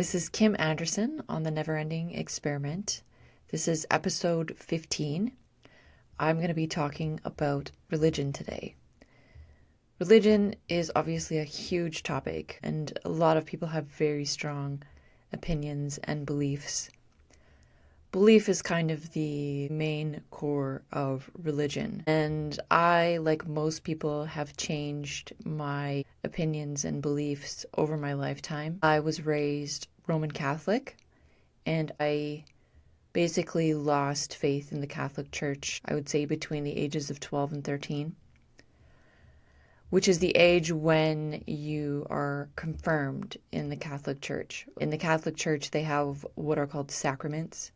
This is Kim Anderson on the Never-Ending Experiment. This is episode 15. I'm going to be talking about religion today. Religion is obviously a huge topic, and a lot of people have very strong opinions and beliefs. Belief is kind of the main core of religion, and I, like most people, have changed my opinions and beliefs over my lifetime. I was raised Roman Catholic, and I basically lost faith in the Catholic Church, I would say between the ages of 12 and 13, which is the age when you are confirmed in the Catholic Church. In the Catholic Church, they have what are called sacraments.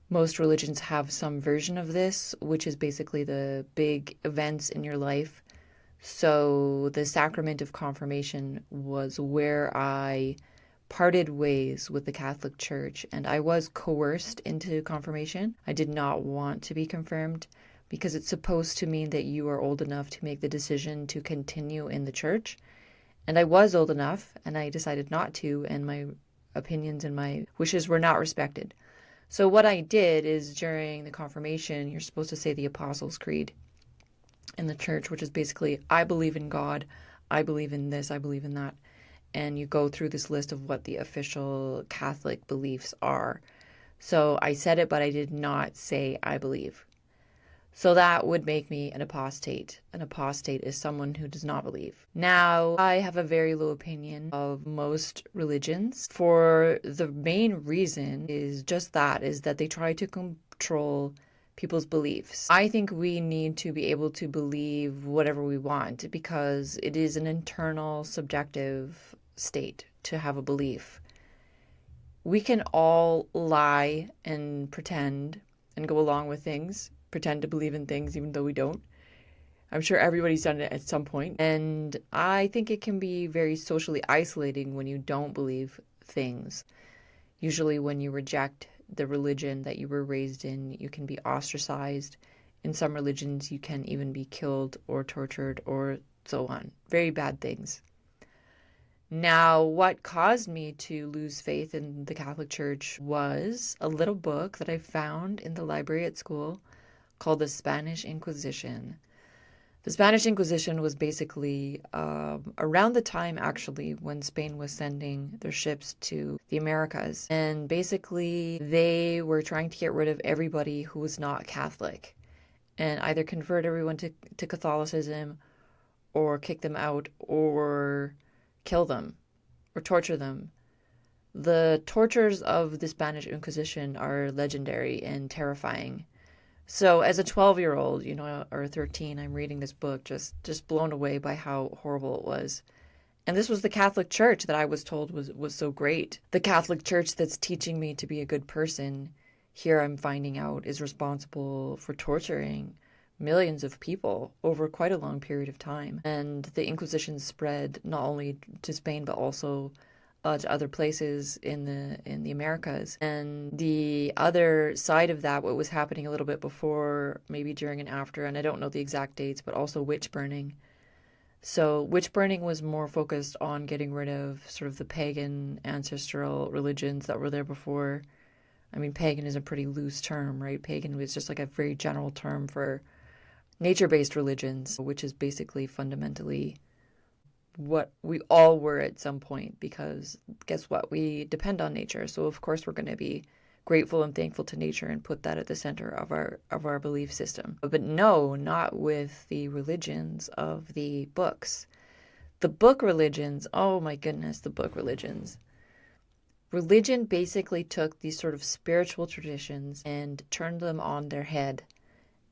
Most religions have some version of this, which is basically the big events in your life. So the sacrament of confirmation was where I parted ways with the Catholic Church, and I was coerced into confirmation. I did not want to be confirmed because it's supposed to mean that you are old enough to make the decision to continue in the church. And I was old enough, and I decided not to, and my opinions and my wishes were not respected. So what I did is during the confirmation, you're supposed to say the Apostles' Creed in the church, which is basically, I believe in God, I believe in this, I believe in that. And you go through this list of what the official Catholic beliefs are. So I said it, but I did not say I believe. So that would make me an apostate. An apostate is someone who does not believe. Now, I have a very low opinion of most religions. For the main reason is just that, is that they try to control people's beliefs. I think we need to be able to believe whatever we want because it is an internal, subjective state to have a belief. We can all lie and pretend and go along with things, pretend to believe in things even though we don't. I'm sure everybody's done it at some point. And I think it can be very socially isolating when you don't believe things. Usually when you reject the religion that you were raised in, you can be ostracized. In some religions, you can even be killed or tortured or so on. Very bad things. Now, what caused me to lose faith in the Catholic Church was a little book that I found in the library at school called The Spanish Inquisition. The Spanish Inquisition was basically around the time, actually, when Spain was sending their ships to the Americas. And basically, they were trying to get rid of everybody who was not Catholic and either convert everyone to Catholicism or kick them out or kill them or torture them. The tortures of the Spanish Inquisition are legendary and terrifying. So as a 12-year-old, or 13, I'm reading this book just blown away by how horrible it was. And this was the Catholic Church that I was told was so great. The Catholic Church that's teaching me to be a good person, here I'm finding out, is responsible for torturing millions of people over quite a long period of time. And the Inquisition spread not only to Spain, but also to other places in the Americas. And the other side of that, what was happening a little bit before, maybe during and after, and I don't know the exact dates, but also witch burning. So witch burning was more focused on getting rid of sort of the pagan ancestral religions that were there before. I mean, pagan is a pretty loose term, right? Pagan was just like a very general term for nature-based religions, which is basically fundamentally what we all were at some point, because guess what? We depend on nature. So of course we're going to be grateful and thankful to nature and put that at the center of our belief system. But no, not with the religions of the books. The book religions, oh my goodness, the book religions. Religion basically took these sort of spiritual traditions and turned them on their head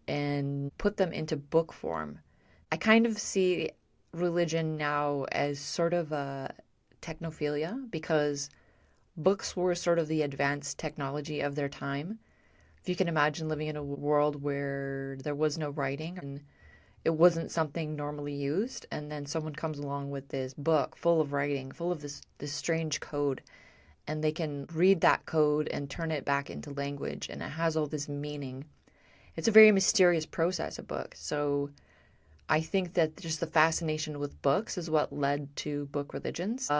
and put them into book form. I kind of see religion now as sort of a technophilia because books were sort of the advanced technology of their time. If you can imagine living in a world where there was no writing and it wasn't something normally used, and then someone comes along with this book full of writing, full of this strange code, and they can read that code and turn it back into language, and it has all this meaning. It's a very mysterious process, a book. So I think that just the fascination with books is what led to book religions.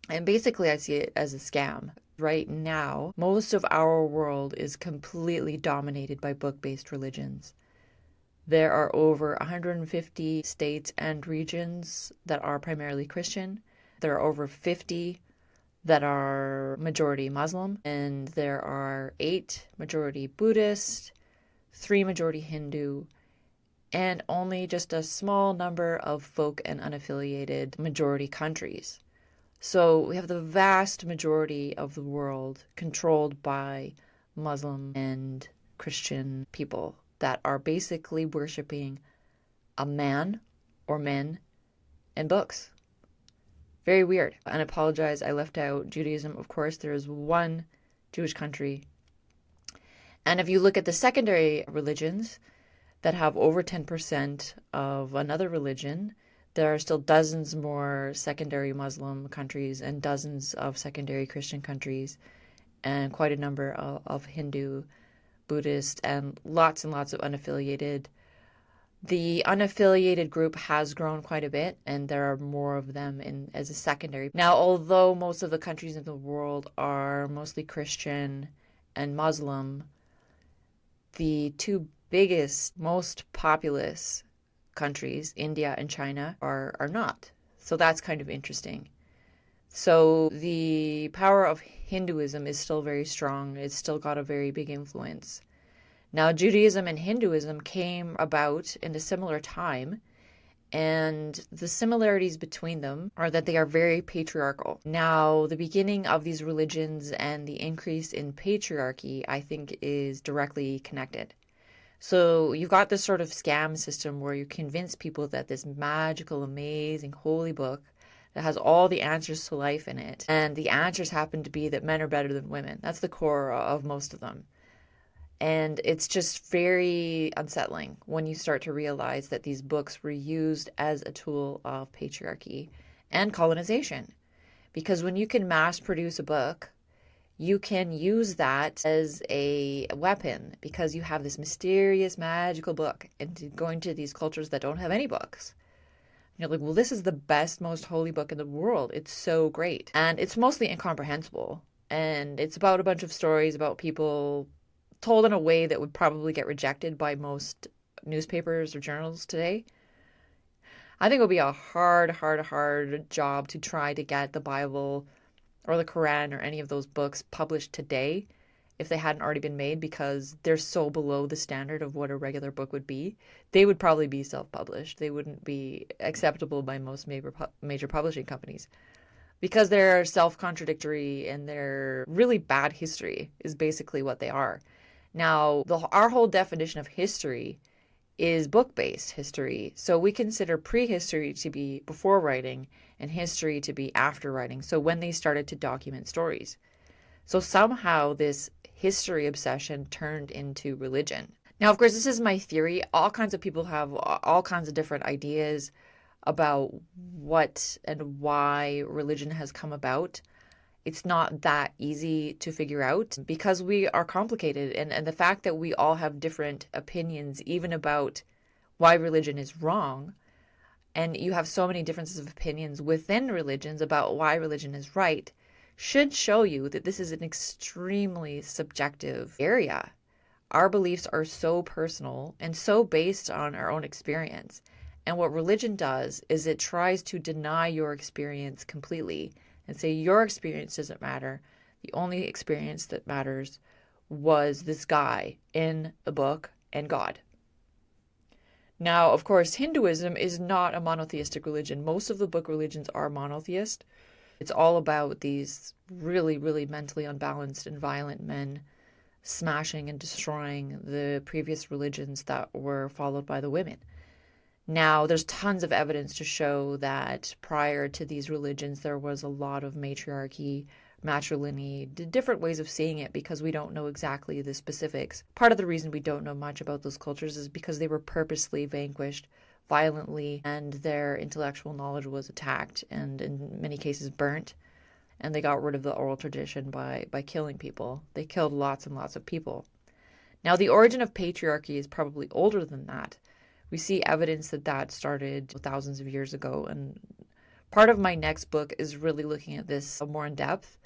And basically, I see it as a scam. Right now, most of our world is completely dominated by book-based religions. There are over 150 states and regions that are primarily Christian. There are over 50 that are majority Muslim, and there are 8 majority Buddhist, 3 majority Hindu, and only just a small number of folk and unaffiliated majority countries. So we have the vast majority of the world controlled by Muslim and Christian people that are basically worshiping a man or men and books. Very weird. And I apologize, I left out Judaism. Of course, there is one Jewish country. And if you look at the secondary religions that have over 10% of another religion, there are still dozens more secondary Muslim countries and dozens of secondary Christian countries and quite a number of Hindu, Buddhist, and lots of unaffiliated. The unaffiliated group has grown quite a bit, and there are more of them as a secondary. Now, although most of the countries in the world are mostly Christian and Muslim, the two biggest, most populous countries, India and China, are not. So that's kind of interesting. So the power of Hinduism is still very strong. It's still got a very big influence. Now, Judaism and Hinduism came about in a similar time, and the similarities between them are that they are very patriarchal. Now, the beginning of these religions and the increase in patriarchy, I think, is directly connected. So you've got this sort of scam system where you convince people that this magical, amazing, holy book that has all the answers to life in it, and the answers happen to be that men are better than women. That's the core of most of them. And it's just very unsettling when you start to realize that these books were used as a tool of patriarchy and colonization. Because when you can mass produce a book, you can use that as a weapon because you have this mysterious, magical book and going to these cultures that don't have any books. You're like, well, this is the best, most holy book in the world. It's so great. And it's mostly incomprehensible. And it's about a bunch of stories about people told in a way that would probably get rejected by most newspapers or journals today. I think it would be a hard job to try to get the Bible or the Quran or any of those books published today if they hadn't already been made, because they're so below the standard of what a regular book would be. They would probably be self-published. They wouldn't be acceptable by most major publishing companies because they're self-contradictory and they're really bad history is basically what they are. Now, our whole definition of history is book-based history. So we consider prehistory to be before writing and history to be after writing. So when they started to document stories. So somehow this history obsession turned into religion. Now, of course, this is my theory. All kinds of people have all kinds of different ideas about what and why religion has come about. It's not that easy to figure out because we are complicated. And the fact that we all have different opinions, even about why religion is wrong, and you have so many differences of opinions within religions about why religion is right, should show you that this is an extremely subjective area. Our beliefs are so personal and so based on our own experience. And what religion does is it tries to deny your experience completely and say your experience doesn't matter. The only experience that matters was this guy in the book and God. Now, of course, Hinduism is not a monotheistic religion. Most of the book religions are monotheist. It's all about these really, really mentally unbalanced and violent men smashing and destroying the previous religions that were followed by the women. Now, there's tons of evidence to show that prior to these religions, there was a lot of matriarchy, matrilineal, different ways of seeing it because we don't know exactly the specifics. Part of the reason we don't know much about those cultures is because they were purposely vanquished violently and their intellectual knowledge was attacked and in many cases burnt. And they got rid of the oral tradition by killing people. They killed lots and lots of people. Now, the origin of patriarchy is probably older than that. We see evidence that started thousands of years ago and Part of my next book is really looking at this more in depth.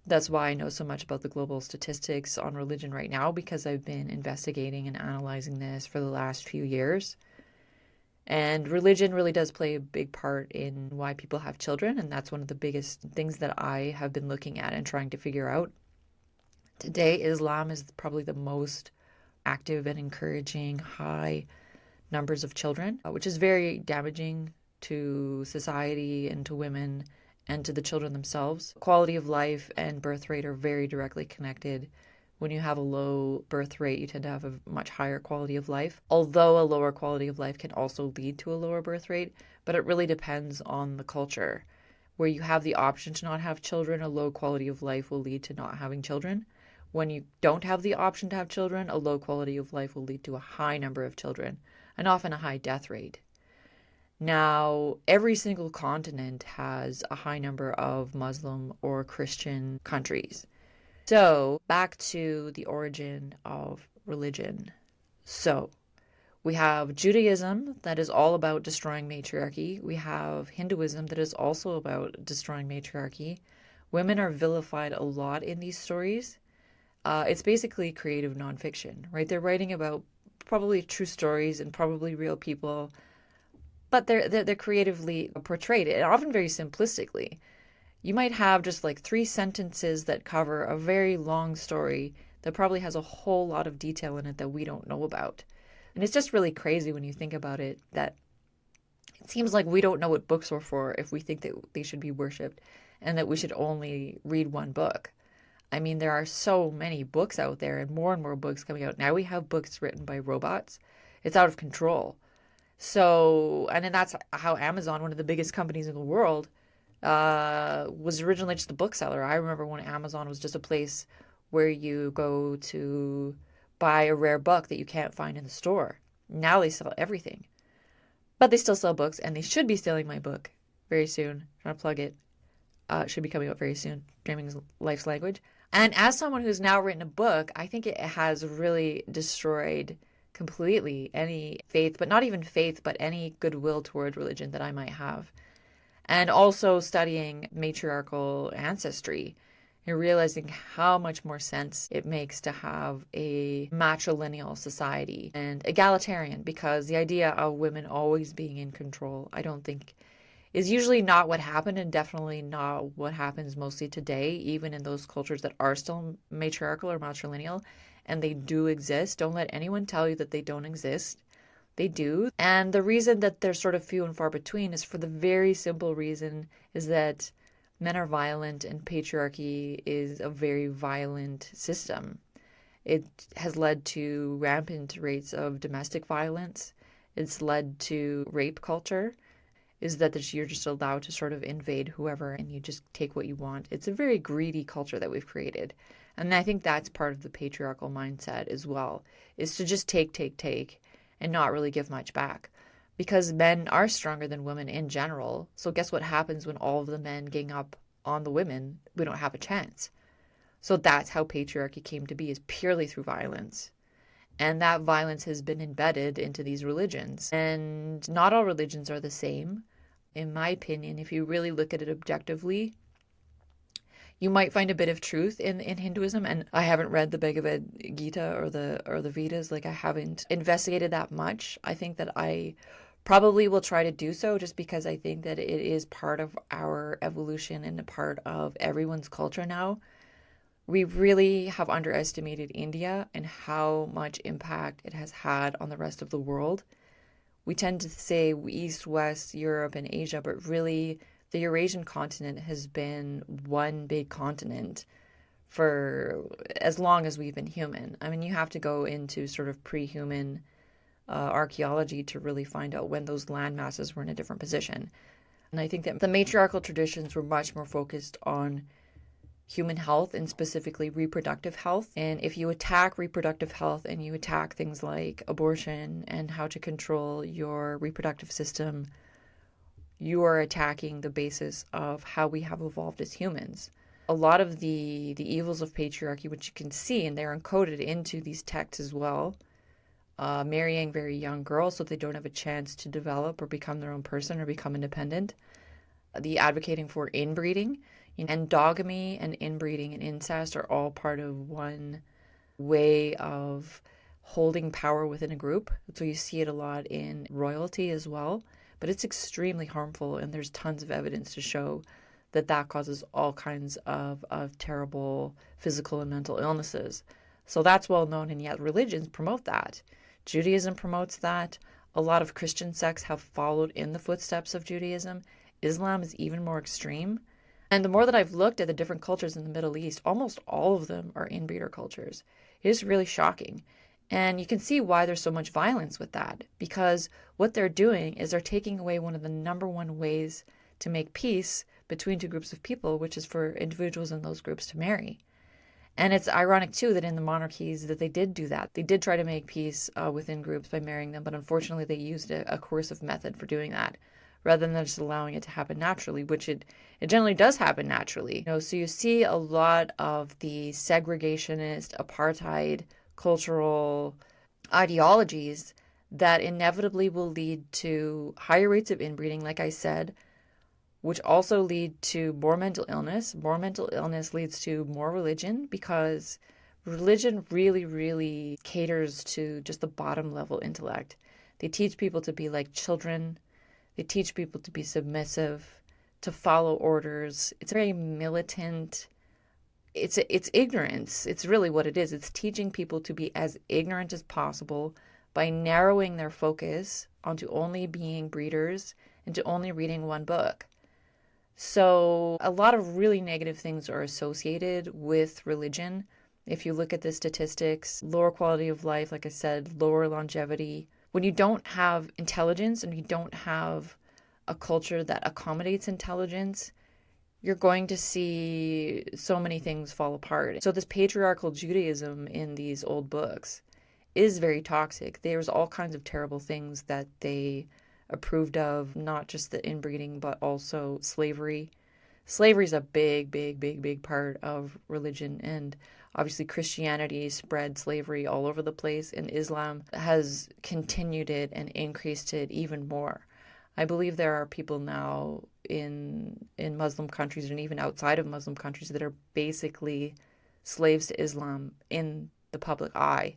That's why I know so much about the global statistics on religion right now, because I've been investigating and analyzing this for the last few years. And religion really does play a big part in why people have children, and that's one of the biggest things that I have been looking at and trying to figure out. Today, Islam is probably the most active and encouraging high numbers of children, which is very damaging to society and to women and to the children themselves. Quality of life and birth rate are very directly connected. When you have a low birth rate, you tend to have a much higher quality of life, although a lower quality of life can also lead to a lower birth rate, but it really depends on the culture. Where you have the option to not have children, a low quality of life will lead to not having children. When you don't have the option to have children, a low quality of life will lead to a high number of children, and often a high death rate. Now, every single continent has a high number of Muslim or Christian countries. So, back to the origin of religion. So, we have Judaism that is all about destroying matriarchy. We have Hinduism that is also about destroying matriarchy. Women are vilified a lot in these stories. It's basically creative nonfiction, right? They're writing about probably true stories and probably real people, but they're creatively portrayed, and often very simplistically. You might have just like 3 sentences that cover a very long story that probably has a whole lot of detail in it that we don't know about. And it's just really crazy when you think about it, that it seems like we don't know what books are for if we think that they should be worshipped and that we should only read one book. I mean, there are so many books out there and more books coming out. Now we have books written by robots. It's out of control. So, and then that's how Amazon, one of the biggest companies in the world, was originally just a bookseller. I remember when Amazon was just a place where you go to buy a rare book that you can't find in the store. Now they sell everything. But they still sell books, and they should be selling my book very soon. I'm trying to plug it. It should be coming out very soon. Dreaming Life's Language. And as someone who's now written a book, I think it has really destroyed completely any faith, but not even faith, but any goodwill toward religion that I might have. And also studying matriarchal ancestry, you're realizing how much more sense it makes to have a matrilineal society and egalitarian, because the idea of women always being in control, I don't think, is usually not what happened, and definitely not what happens mostly today, even in those cultures that are still matriarchal or matrilineal, and they do exist. Don't let anyone tell you that they don't exist. They do. And the reason that they're sort of few and far between is for the very simple reason is that men are violent and patriarchy is a very violent system. It has led to rampant rates of domestic violence. It's led to rape culture, is that you're just allowed to sort of invade whoever and you just take what you want. It's a very greedy culture that we've created. And I think that's part of the patriarchal mindset as well, is to just take, and not really give much back. Because men are stronger than women in general. So guess what happens when all of the men gang up on the women? We don't have a chance. So that's how patriarchy came to be, is purely through violence. And that violence has been embedded into these religions. And not all religions are the same. In my opinion, if you really look at it objectively, you might find a bit of truth in Hinduism. And I haven't read the Bhagavad Gita or the Vedas. Like, I haven't investigated that much. I think that I probably will try to do so, just because I think that it is part of our evolution and a part of everyone's culture now. We really have underestimated India and how much impact it has had on the rest of the world. We tend to say East, West, Europe, and Asia, but really the Eurasian continent has been one big continent for as long as we've been human. I mean, you have to go into sort of pre-human archaeology to really find out when those land masses were in a different position. And I think that the matriarchal traditions were much more focused on human health and specifically reproductive health. And if you attack reproductive health and you attack things like abortion and how to control your reproductive system, you are attacking the basis of how we have evolved as humans. A lot of the evils of patriarchy, which you can see, and they're encoded into these texts as well, marrying very young girls so they don't have a chance to develop or become their own person or become independent, the advocating for inbreeding. Endogamy and inbreeding and incest are all part of one way of holding power within a group. So you see it a lot in royalty as well, but it's extremely harmful, and there's tons of evidence to show that that causes all kinds of terrible physical and mental illnesses. So that's well known, and yet religions promote that. Judaism promotes that. A lot of Christian sects have followed in the footsteps of Judaism. Islam is even more extreme. And the more that I've looked at the different cultures in the Middle East, almost all of them are inbreeder cultures. It is really shocking. And you can see why there's so much violence with that, because what they're doing is they're taking away one of the number one ways to make peace between two groups of people, which is for individuals in those groups to marry. And it's ironic, too, that in the monarchies that they did do that. They did try to make peace within groups by marrying them, but unfortunately they used a coercive method for doing that, rather than just allowing it to happen naturally, which it generally does happen naturally. So you see a lot of the segregationist, apartheid, cultural ideologies that inevitably will lead to higher rates of inbreeding, like I said, which also lead to more mental illness. More mental illness leads to more religion, because religion really, really caters to just the bottom level intellect. They teach people to be like children. They teach people to be submissive, to follow orders. It's very militant. It's ignorance. It's really what it is. It's teaching people to be as ignorant as possible by narrowing their focus onto only being breeders and to only reading one book. So a lot of really negative things are associated with religion. If you look at the statistics, lower quality of life, like I said, lower longevity. When you don't have intelligence and you don't have a culture that accommodates intelligence, you're going to see so many things fall apart. So this patriarchal Judaism in these old books is very toxic. There's all kinds of terrible things that they approved of, not just the inbreeding, but also slavery. Slavery is a big, big, big, big part of religion, and obviously Christianity spread slavery all over the place, and Islam has continued it and increased it even more. I believe there are people now in Muslim countries and even outside of Muslim countries that are basically slaves to Islam in the public eye,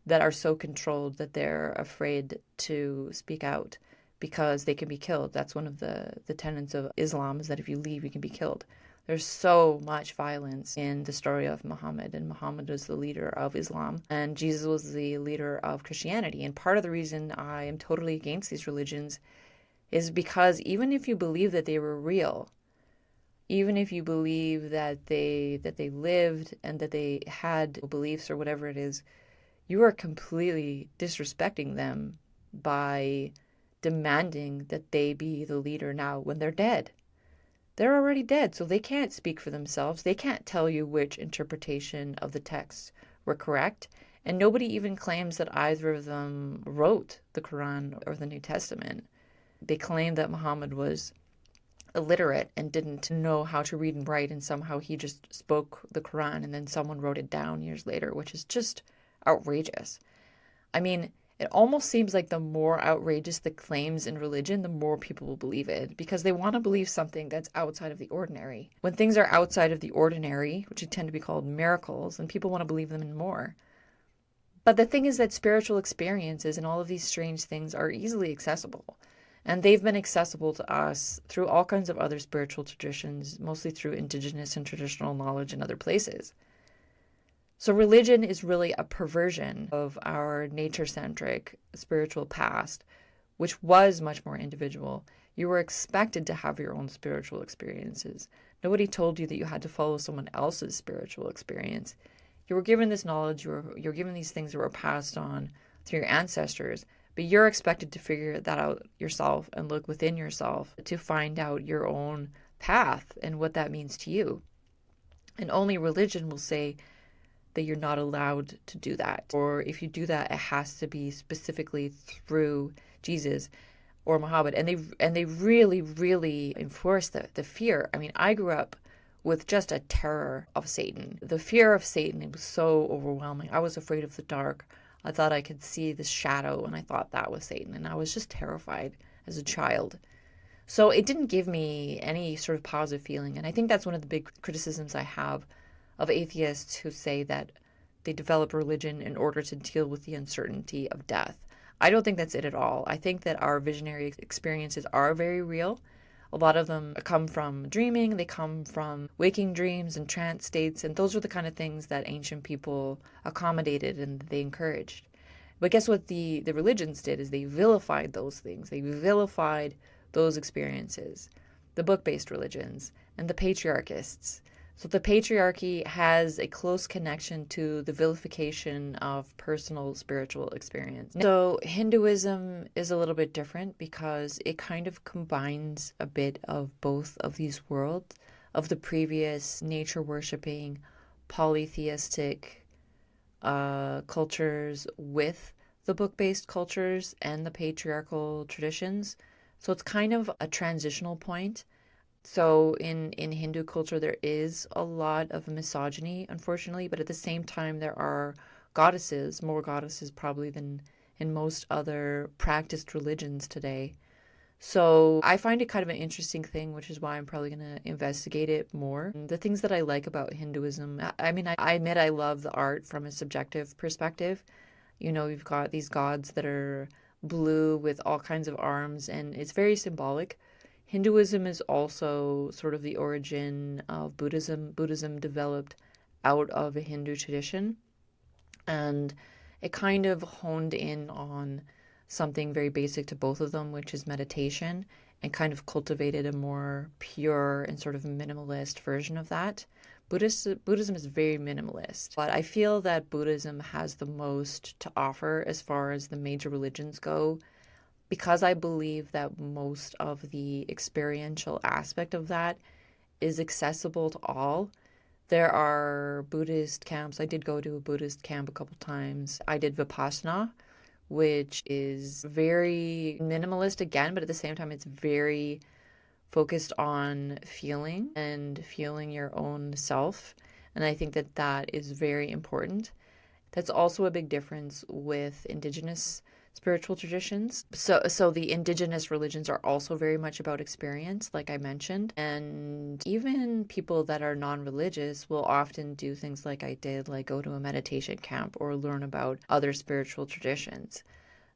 that are so controlled that they're afraid to speak out because they can be killed. That's one of the tenets of Islam, is that if you leave, you can be killed. There's so much violence in the story of Muhammad, and Muhammad was the leader of Islam, and Jesus was the leader of Christianity. And part of the reason I am totally against these religions is because even if you believe that they were real, even if you believe that they lived and that they had beliefs or whatever it is, you are completely disrespecting them by demanding that they be the leader now when they're dead. They're already dead, so they can't speak for themselves. They can't tell you which interpretation of the texts were correct. And nobody even claims that either of them wrote the Quran or the New Testament. They claim that Muhammad was illiterate and didn't know how to read and write, and somehow he just spoke the Quran and then someone wrote it down years later, which is just outrageous. I mean, it almost seems like the more outrageous the claims in religion, the more people will believe it, because they want to believe something that's outside of the ordinary. When things are outside of the ordinary, which tend to be called miracles, then people want to believe them in more. But the thing is that spiritual experiences and all of these strange things are easily accessible. And they've been accessible to us through all kinds of other spiritual traditions, mostly through indigenous and traditional knowledge in other places. So religion is really a perversion of our nature-centric spiritual past, which was much more individual. You were expected to have your own spiritual experiences. Nobody told you that you had to follow someone else's spiritual experience. You were given this knowledge, you're given these things that were passed on through your ancestors, but you're expected to figure that out yourself and look within yourself to find out your own path and what that means to you. And only religion will say that you're not allowed to do that. Or if you do that, it has to be specifically through Jesus or Muhammad. And they really, really enforce the fear. I mean, I grew up with just a terror of Satan. The fear of Satan, it was so overwhelming. I was afraid of the dark. I thought I could see this shadow, and I thought that was Satan. And I was just terrified as a child. So it didn't give me any sort of positive feeling. And I think that's one of the big criticisms I have of atheists who say that they develop religion in order to deal with the uncertainty of death. I don't think that's it at all. I think that our visionary experiences are very real. A lot of them come from dreaming, they come from waking dreams and trance states, and those are the kind of things that ancient people accommodated and they encouraged. But guess what the religions did is they vilified those things. They vilified those experiences. The book-based religions and the patriarchists. So the patriarchy has a close connection to the vilification of personal spiritual experience. So Hinduism is a little bit different because it kind of combines a bit of both of these worlds, of the previous nature worshipping, polytheistic cultures with the book-based cultures and the patriarchal traditions. So it's kind of a transitional point. So in Hindu culture, there is a lot of misogyny, unfortunately, but at the same time, there are goddesses, more goddesses probably than in most other practiced religions today. So I find it kind of an interesting thing, which is why I'm probably going to investigate it more. The things that I like about Hinduism, I mean, I admit I love the art from a subjective perspective. You know, you've got these gods that are blue with all kinds of arms, and it's very symbolic. Hinduism is also sort of the origin of Buddhism. Buddhism developed out of a Hindu tradition, and it kind of honed in on something very basic to both of them, which is meditation, and kind cultivated a more pure and sort of minimalist version of that. Buddhism is very minimalist, but I feel that Buddhism has the most to offer as far as the major religions go, because I believe that most of the experiential aspect of that is accessible to all. There are Buddhist camps. I did go to a Buddhist camp a couple times. I did Vipassana, which is very minimalist again, but at the same time, it's very focused on feeling and feeling your own self. And I think that that is very important. That's also a big difference with indigenous spiritual traditions. So the indigenous religions are also very much about experience, like I mentioned. And even people that are non-religious will often do things like I did, like go to a meditation camp or learn about other spiritual traditions.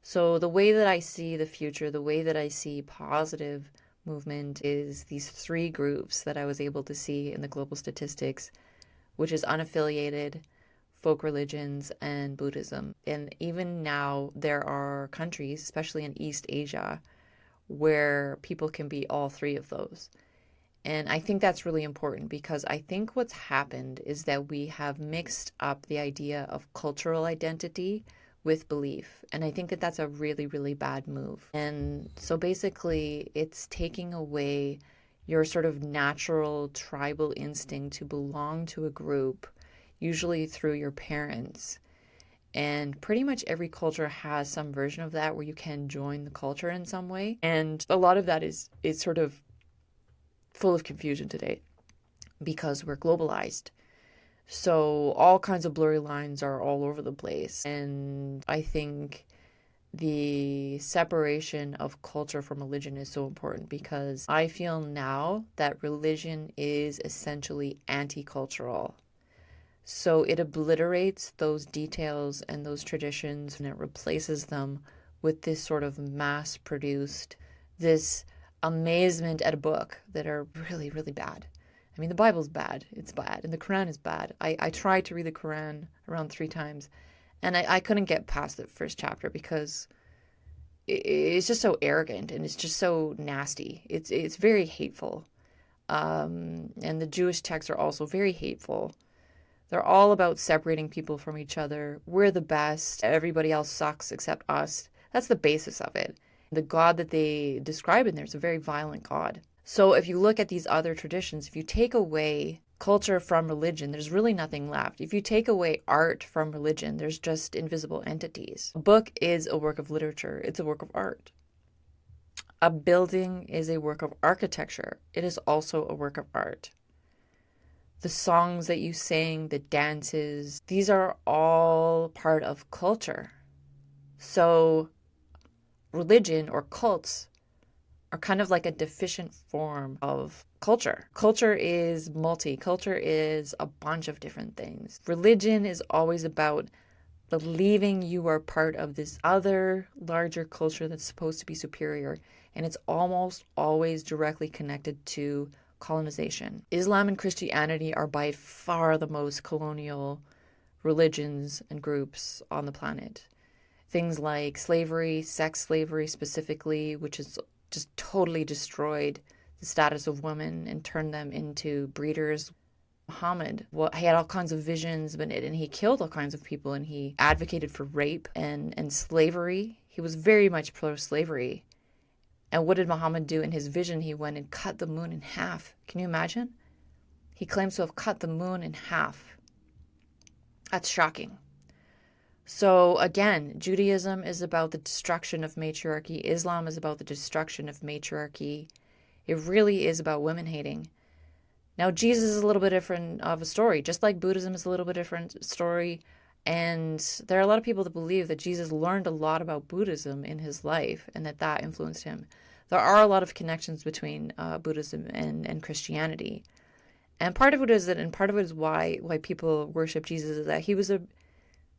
So the way that I see the future, the way that I see positive movement is these three groups that I was able to see in the global statistics, which is unaffiliated, folk religions, and Buddhism. And even now, there are countries, especially in East Asia, where people can be all three of those. And I think that's really important because I think what's happened is that we have mixed up the idea of cultural identity with belief. And I think that that's a really, really bad move. And so basically, it's taking away your sort of natural tribal instinct to belong to a group, usually through your parents. And pretty much every culture has some version of that where you can join the culture in some way. And a lot of that is sort of full of confusion today because we're globalized. So all kinds of blurry lines are all over the place. And I think the separation of culture from religion is so important because I feel now that religion is essentially anti-cultural. So it obliterates those details and those traditions and it replaces them with this sort of mass-produced, this amazement at a book that are really, really bad. I mean, the Bible's bad. It's bad. And the Quran is bad. I tried to read the Quran around 3 times, and I couldn't get past the first chapter because it's just so arrogant and it's just so nasty. It's very hateful. And the Jewish texts are also very hateful. They're all about separating people from each other. We're the best. Everybody else sucks except us. That's the basis of it. The God that they describe in there is a very violent God. So if you look at these other traditions, if you take away culture from religion, there's really nothing left. If you take away art from religion, there's just invisible entities. A book is a work of literature. It's a work of art. A building is a work of architecture. It is also a work of art. The songs that you sing, the dances, these are all part of culture. So religion or cults are kind of like a deficient form of culture. Culture is culture is a bunch of different things. Religion is always about believing you are part of this other larger culture that's supposed to be superior, and it's almost always directly connected to colonization. Islam and Christianity are by far the most colonial religions and groups on the planet. Things like slavery, sex slavery specifically, which has just totally destroyed the status of women and turned them into breeders. Muhammad, well, he had all kinds of visions, and he killed all kinds of people, and he advocated for rape and slavery. He was very much pro-slavery. And what did Muhammad do in his vision? He went and cut the moon in half. Can you imagine? He claims to have cut the moon in half. That's shocking. So again, Judaism is about the destruction of matriarchy. Islam is about the destruction of matriarchy. It really is about women hating. Now, Jesus is a little bit different of a story, just like Buddhism is a little bit different story. And there are a lot of people that believe that Jesus learned a lot about Buddhism in his life and that influenced him. There are a lot of connections between Buddhism and Christianity. And part of it is that, and part of it is why people worship Jesus, is that he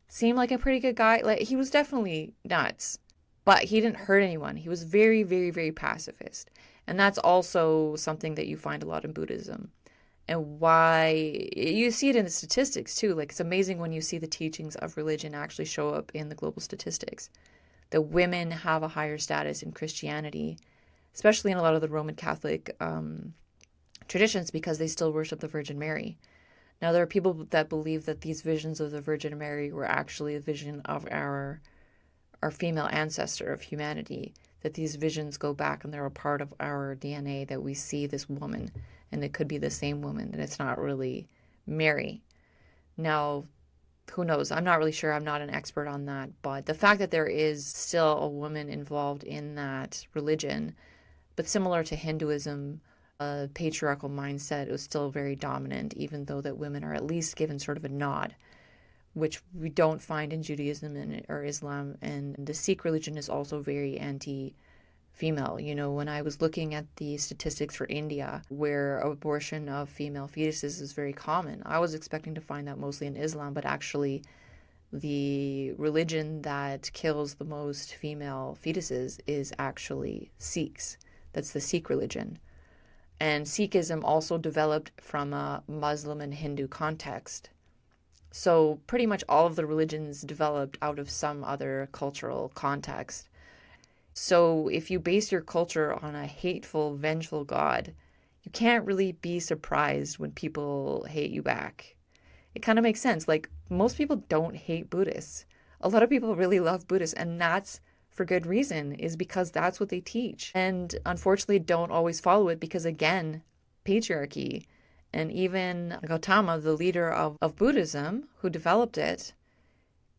seemed like a pretty good guy. Like, he was definitely nuts, but he didn't hurt anyone. He was very, very, very pacifist. And that's also something that you find a lot in Buddhism. And why you see it in the statistics too. Like, it's amazing when you see the teachings of religion actually show up in the global statistics. That women have a higher status in Christianity, especially in a lot of the Roman Catholic traditions, because they still worship the Virgin Mary. Now, there are people that believe that these visions of the Virgin Mary were actually a vision of our female ancestor of humanity, that these visions go back and they're a part of our DNA, that we see this woman and it could be the same woman, and it's not really Mary. Now, who knows? I'm not really sure. I'm not an expert on that. But the fact that there is still a woman involved in that religion, but similar to Hinduism, a patriarchal mindset was still very dominant, even though that women are at least given sort of a nod, which we don't find in Judaism or Islam. And the Sikh religion is also very anti-female. You know, when I was looking at the statistics for India, where abortion of female fetuses is very common, I was expecting to find that mostly in Islam, but actually the religion that kills the most female fetuses is actually Sikhs. That's the Sikh religion. And Sikhism also developed from a Muslim and Hindu context. So pretty much all of the religions developed out of some other cultural context. So if you base your culture on a hateful, vengeful God, you can't really be surprised when people hate you back. It kind of makes sense. Like, most people don't hate Buddhists. A lot of people really love Buddhists, and that's for good reason, is because that's what they teach. And unfortunately don't always follow it because, again, patriarchy. And even Gautama, the leader of Buddhism, who developed it,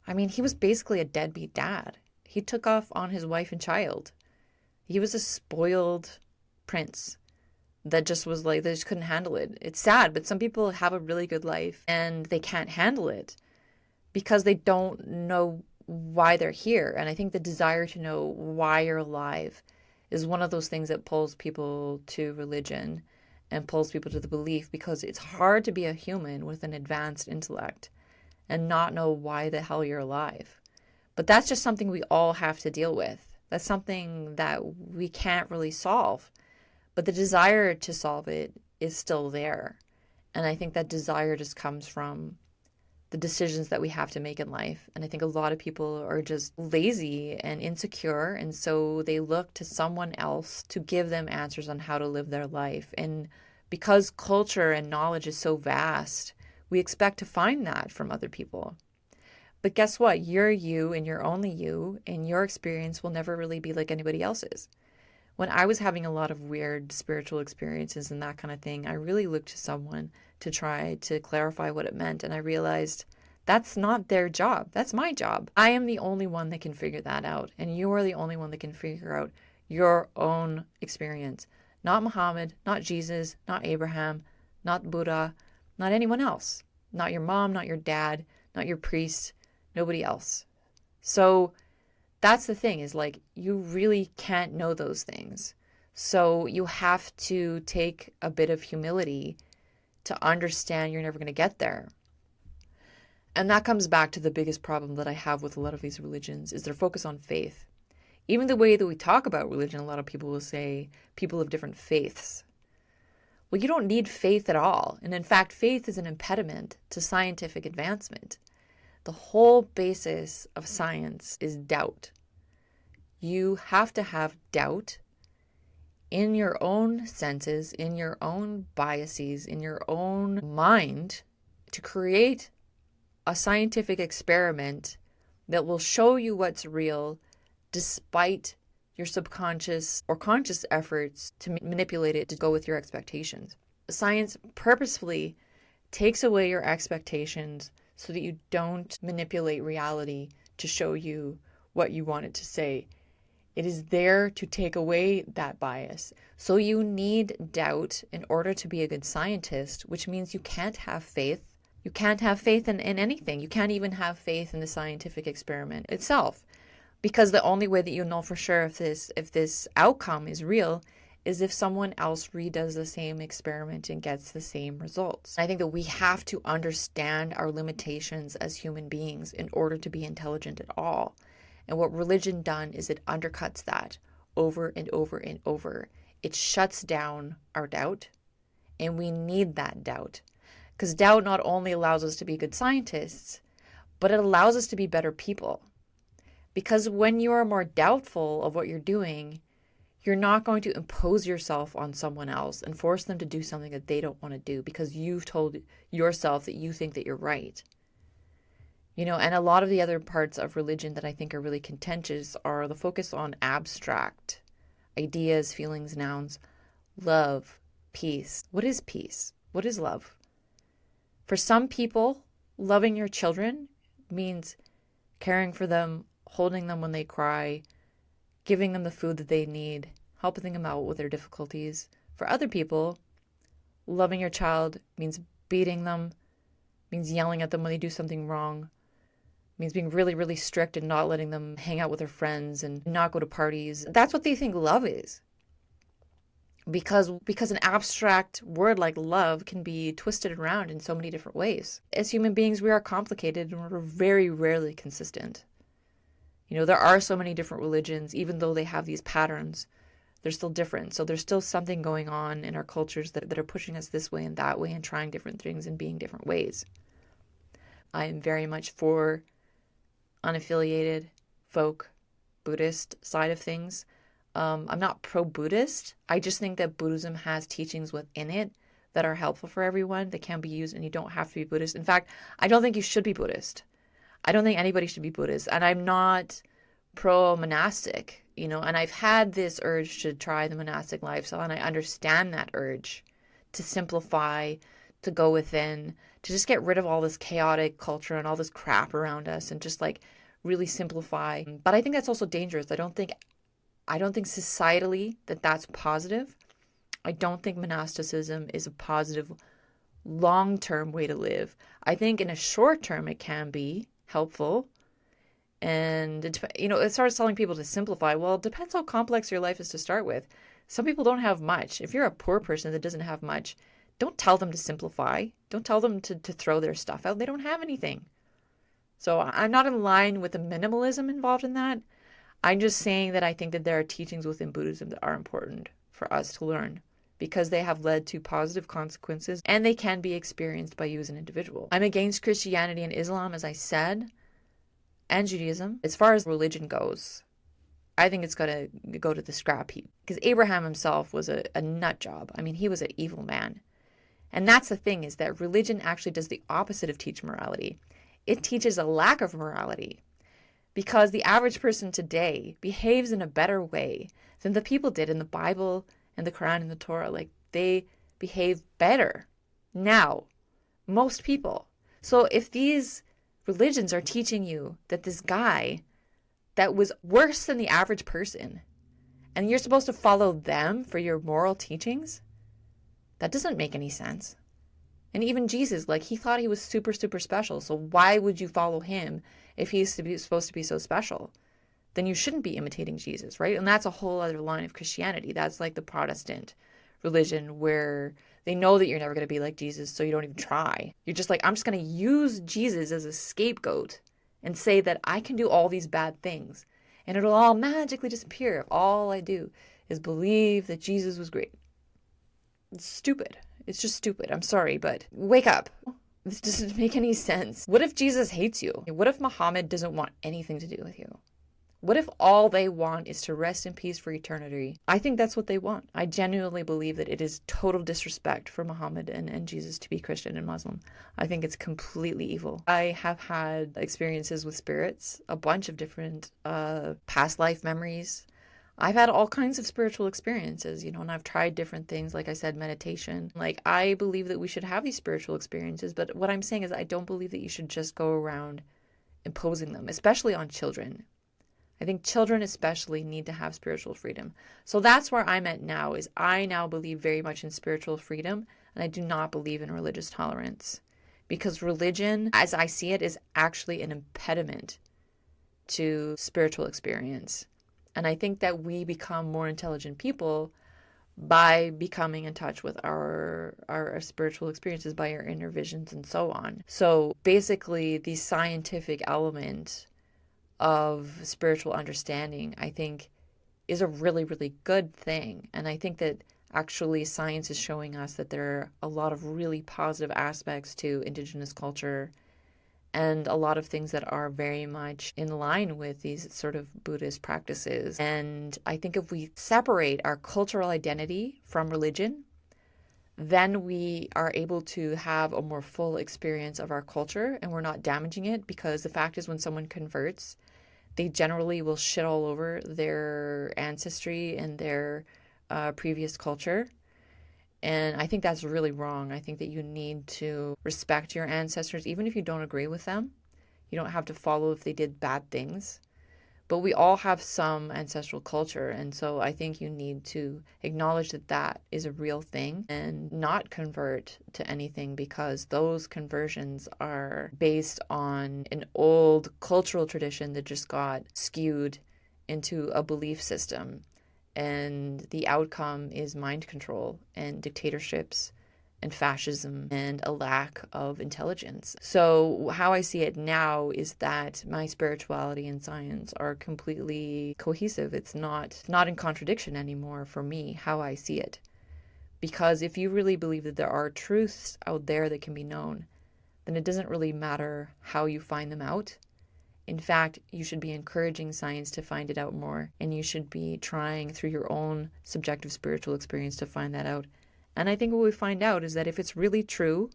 I mean, he was basically a deadbeat dad. He took off on his wife and child. He was a spoiled prince that just was like, they just couldn't handle it. It's sad, but some people have a really good life and they can't handle it because they don't know why they're here. And I think the desire to know why you're alive is one of those things that pulls people to religion and pulls people to the belief, because it's hard to be a human with an advanced intellect and not know why the hell you're alive. But that's just something we all have to deal with. That's something that we can't really solve. But the desire to solve it is still there. And I think that desire just comes from the decisions that we have to make in life. And I think a lot of people are just lazy and insecure. And so they look to someone else to give them answers on how to live their life. And because culture and knowledge is so vast, we expect to find that from other people. But guess what? You're you and you're only you, and your experience will never really be like anybody else's. When I was having a lot of weird spiritual experiences and that kind of thing, I really looked to someone to try to clarify what it meant. And I realized that's not their job. That's my job. I am the only one that can figure that out. And you are the only one that can figure out your own experience. Not Muhammad, not Jesus, not Abraham, not Buddha, not anyone else. Not your mom, not your dad, not your priest, nobody else. So that's the thing, is like, you really can't know those things. So you have to take a bit of humility to understand you're never going to get there. And that comes back to the biggest problem that I have with a lot of these religions is their focus on faith. Even the way that we talk about religion, a lot of people will say people of different faiths. Well, you don't need faith at all. And in fact, faith is an impediment to scientific advancement. The whole basis of science is doubt. You have to have doubt in your own senses, in your own biases, in your own mind to create a scientific experiment that will show you what's real despite your subconscious or conscious efforts to manipulate it to go with your expectations. Science purposefully takes away your expectations so that you don't manipulate reality to show you what you want it to say. It is there to take away that bias. So you need doubt in order to be a good scientist, which means you can't have faith. You can't have faith in anything. You can't even have faith in the scientific experiment itself. Because the only way that you know for sure if this outcome is real is if someone else redoes the same experiment and gets the same results. I think that we have to understand our limitations as human beings in order to be intelligent at all. And what religion done is it undercuts that over and over and over. It shuts down our doubt, and we need that doubt. Because doubt not only allows us to be good scientists, but it allows us to be better people. Because when you are more doubtful of what you're doing, you're not going to impose yourself on someone else and force them to do something that they don't want to do because you've told yourself that you think that you're right. And a lot of the other parts of religion that I think are really contentious are the focus on abstract ideas, feelings, nouns, love, peace. What is peace? What is love? For some people, loving your children means caring for them, holding them when they cry, giving them the food that they need, helping them out with their difficulties. For other people, loving your child means beating them, means yelling at them when they do something wrong, means being really, really strict and not letting them hang out with their friends and not go to parties. That's what they think love is. Because an abstract word like love can be twisted around in so many different ways. As human beings, we are complicated and we're very rarely consistent. There are so many different religions, even though they have these patterns, they're still different. So there's still something going on in our cultures that are pushing us this way and that way and trying different things and being different ways. I am very much for unaffiliated, folk, Buddhist side of things. I'm not pro-Buddhist. I just think that Buddhism has teachings within it that are helpful for everyone that can be used, and you don't have to be Buddhist. In fact, I don't think you should be Buddhist. I don't think anybody should be Buddhist. And I'm not pro-monastic, and I've had this urge to try the monastic lifestyle, and I understand that urge to simplify, to go within, to just get rid of all this chaotic culture and all this crap around us and just really simplify. But I think that's also dangerous. I don't think societally that's positive. I don't think monasticism is a positive long-term way to live. I think in a short term it can be helpful. And it starts telling people to simplify. Well, it depends how complex your life is to start with. Some people don't have much. If you're a poor person that doesn't have much, don't tell them to simplify. Don't tell them to throw their stuff out. They don't have anything. So I'm not in line with the minimalism involved in that. I'm just saying that I think that there are teachings within Buddhism that are important for us to learn because they have led to positive consequences and they can be experienced by you as an individual. I'm against Christianity and Islam, as I said, and Judaism. As far as religion goes, I think it's got to go to the scrap heap because Abraham himself was a nut job. I mean, he was an evil man. And that's the thing, is that religion actually does the opposite of teach morality. It teaches a lack of morality. Because the average person today behaves in a better way than the people did in the Bible and the Quran and the Torah. They behave better now, most people. So if these religions are teaching you that this guy that was worse than the average person, and you're supposed to follow them for your moral teachings, that doesn't make any sense. And even Jesus, he thought he was super, super special. So why would you follow him if he's supposed to be so special? then you shouldn't be imitating Jesus, right? And that's a whole other line of Christianity. That's like the Protestant religion where they know that you're never going to be like Jesus, so you don't even try. You're just like, I'm just going to use Jesus as a scapegoat and say that I can do all these bad things and it'll all magically disappear if all I do is believe that Jesus was great. It's stupid. It's just stupid. I'm sorry, but wake up. This doesn't make any sense. What if Jesus hates you? What if Muhammad doesn't want anything to do with you? What if all they want is to rest in peace for eternity? I think that's what they want. I genuinely believe that it is total disrespect for Muhammad and Jesus to be Christian and Muslim. I think it's completely evil. I have had experiences with spirits, a bunch of different past life memories. I've had all kinds of spiritual experiences, and I've tried different things, like I said, meditation. Like, I believe that we should have these spiritual experiences, but what I'm saying is I don't believe that you should just go around imposing them, especially on children. I think children especially need to have spiritual freedom. So that's where I'm at now, is I now believe very much in spiritual freedom, and I do not believe in religious tolerance. Because religion, as I see it, is actually an impediment to spiritual experience. And I think that we become more intelligent people by becoming in touch with our spiritual experiences, by our inner visions and so on. So basically, the scientific element of spiritual understanding, I think, is a really, really good thing. And I think that actually science is showing us that there are a lot of really positive aspects to Indigenous culture and a lot of things that are very much in line with these sort of Buddhist practices. And I think if we separate our cultural identity from religion, then we are able to have a more full experience of our culture and we're not damaging it, because the fact is when someone converts, they generally will shit all over their ancestry and their previous culture. And I think that's really wrong. I think that you need to respect your ancestors, even if you don't agree with them. You don't have to follow if they did bad things. But we all have some ancestral culture. And so I think you need to acknowledge that that is a real thing and not convert to anything, because those conversions are based on an old cultural tradition that just got skewed into a belief system. And the outcome is mind control and dictatorships and fascism and a lack of intelligence. So how I see it now is that my spirituality and science are completely cohesive. It's not in contradiction anymore for me, how I see it. Because if you really believe that there are truths out there that can be known, then it doesn't really matter how you find them out. In fact, you should be encouraging science to find it out more, and you should be trying through your own subjective spiritual experience to find that out. And I think what we find out is that if it's really true,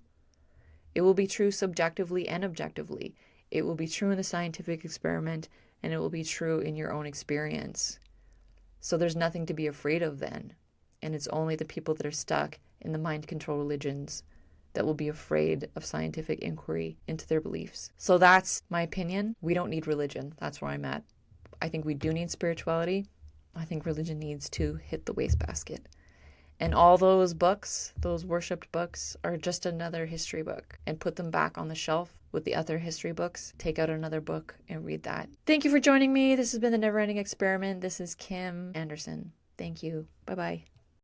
it will be true subjectively and objectively. It will be true in the scientific experiment, and it will be true in your own experience. So there's nothing to be afraid of then. And it's only the people that are stuck in the mind control religions that will be afraid of scientific inquiry into their beliefs. So that's my opinion. We don't need religion. That's where I'm at. I think we do need spirituality. I think religion needs to hit the wastebasket. And all those books, those worshipped books, are just another history book. And put them back on the shelf with the other history books. Take out another book and read that. Thank you for joining me. This has been The Never Ending Experiment. This is Kim Anderson. Thank you. Bye-bye.